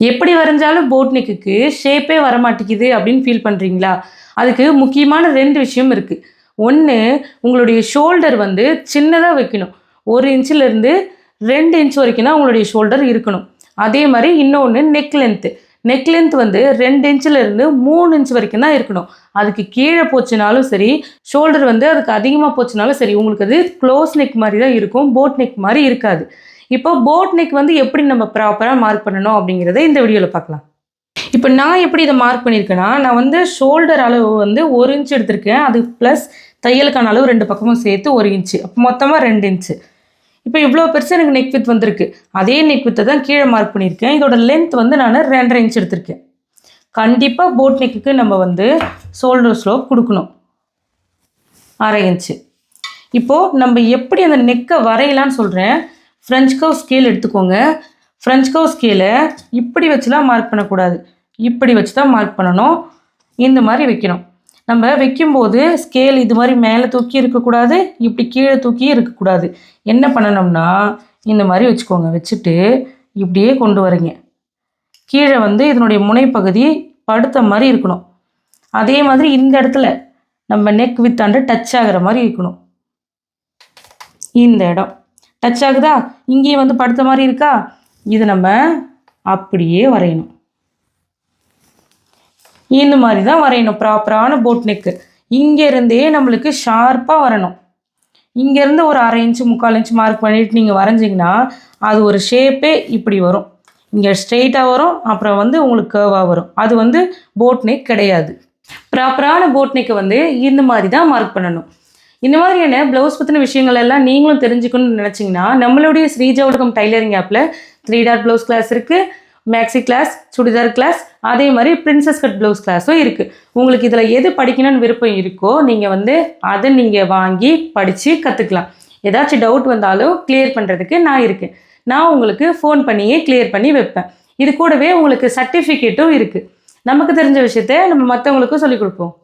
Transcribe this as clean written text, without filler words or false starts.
எப்படி வரைஞ்சாலும் போட் நெக்குக்கு ஷேப்பே வரமாட்டேங்குது அப்படின்னு ஃபீல் பண்ணுறீங்களா? அதுக்கு முக்கியமான 2 விஷயம் இருக்குது. ஒன்று, உங்களுடைய ஷோல்டர் வந்து சின்னதாக வைக்கணும். 1 இன்ச்சிலேருந்து 2 இன்ச் வரைக்கும் தான் உங்களுடைய ஷோல்டர் இருக்கணும். அதே மாதிரி இன்னொன்று நெக் லென்த்து. நெக் லென்த் வந்து 2 இன்ச்சிலேருந்து 3 இன்ச் வரைக்கும் தான் இருக்கணும். அதுக்கு கீழே போச்சுனாலும் சரி, ஷோல்டர் வந்து அதுக்கு அதிகமாக போச்சுனாலும் சரி, உங்களுக்கு அது க்ளோஸ் நெக் மாதிரி தான் இருக்கும், போட் நெக் மாதிரி இருக்காது. இப்போ போட் நெக் வந்து எப்படி நம்ம ப்ராப்பராக மார்க் பண்ணணும் அப்படிங்கிறத இந்த வீடியோவில் பார்க்கலாம். இப்போ நான் எப்படி இதை மார்க் பண்ணியிருக்கேன்னா, நான் வந்து ஷோல்டர் அளவு வந்து 1 இன்ச் எடுத்திருக்கேன். அது ப்ளஸ் தையலுக்கான அளவு 2 பக்கமும் சேர்த்து 1 இன்ச்சு, அப்போ மொத்தமாக 2 இன்ச்சு. இப்போ இவ்வளோ பெருசு எனக்கு நெக் வித் வந்திருக்கு. அதே நெக் வித்தை தான் கீழே மார்க் பண்ணியிருக்கேன். இதோட லென்த் வந்து நான் 2.5 இன்ச் எடுத்திருக்கேன். கண்டிப்பாக போட் நெக்குக்கு நம்ம வந்து ஷோல்டர் ஸ்லோப் கொடுக்கணும் 1/2 இன்ச்சு. இப்போது நம்ம எப்படி அந்த நெக்கை வரையலான்னு சொல்கிறேன். ஃப்ரெஞ்ச் கர்வ் ஸ்கேல் எடுத்துக்கோங்க. ஃப்ரெஞ்ச் கர்வ் ஸ்கேலை இப்படி வச்சுலாம் மார்க் பண்ணக்கூடாது, இப்படி வச்சு தான் மார்க் பண்ணணும். இந்த மாதிரி வைக்கணும். நம்ம வைக்கும்போது ஸ்கேல் இது மாதிரி மேலே தூக்கி இருக்கக்கூடாது, இப்படி கீழே தூக்கி இருக்கக்கூடாது. என்ன பண்ணணும்னா, இந்த மாதிரி வச்சுக்கோங்க. வச்சுட்டு இப்படியே கொண்டு வரீங்க. கீழே வந்து இதனுடைய முனைப்பகுதி படுத்த மாதிரி இருக்கணும். அதே மாதிரி இந்த இடத்துல நம்ம நெக் வித்தாண்டு டச் ஆகிற மாதிரி இருக்கணும். இந்த இடம் டச் ஆகுதா? இங்கேயும் வந்து படுத்த மாதிரி இருக்கா? இது நம்ம அப்படியே வரையணும். இந்த மாதிரி தான் வரையணும் ப்ராப்பரான போட் நெக்கு. இங்கேருந்தே நம்மளுக்கு ஷார்ப்பாக வரணும். இங்கேருந்து ஒரு 1/2 இன்ச்சு 3/4 இன்ச்சு மார்க் பண்ணிவிட்டு நீங்கள் வரைஞ்சிங்கன்னா அது ஒரு ஷேப்பே இப்படி வரும். இங்கே ஸ்ட்ரெயிட்டாக வரும், அப்புறம் வந்து உங்களுக்கு கர்வாக வரும். அது வந்து போட் நெக் கிடையாது. ப்ராப்பரான போட் நெக்கை வந்து இந்த மாதிரி தான் மார்க் பண்ணணும். இந்த மாதிரியான ப்ளவுஸ் பற்றின விஷயங்கள் எல்லாம் நீங்களும் தெரிஞ்சுக்கணும்னு நினச்சிங்கன்னா, நம்மளுடைய ஸ்ரீஜா உலகம் டைலரிங் ஆப்பில் 3 டாட் ப்ளவுஸ் கிளாஸ் இருக்குது, மேக்ஸி கிளாஸ், சுடிதார் கிளாஸ், அதே மாதிரி பிரின்சஸ் கட் ப்ளவுஸ் கிளாஸும் இருக்குது. உங்களுக்கு இதில் எது படிக்கணும்னு விருப்பம் இருக்கோ நீங்கள் வந்து அதை நீங்கள் வாங்கி படித்து கற்றுக்கலாம். ஏதாச்சும் டவுட் வந்தாலும் கிளியர் பண்ணுறதுக்கு நான் இருக்கேன். நான் உங்களுக்கு ஃபோன் பண்ணியே கிளியர் பண்ணி வைப்பேன். இது கூடவே உங்களுக்கு சர்டிஃபிகேட்டும் இருக்குது. நமக்கு தெரிஞ்ச விஷயத்த நம்ம மற்றவங்களுக்கும் சொல்லிக் கொடுப்போம்.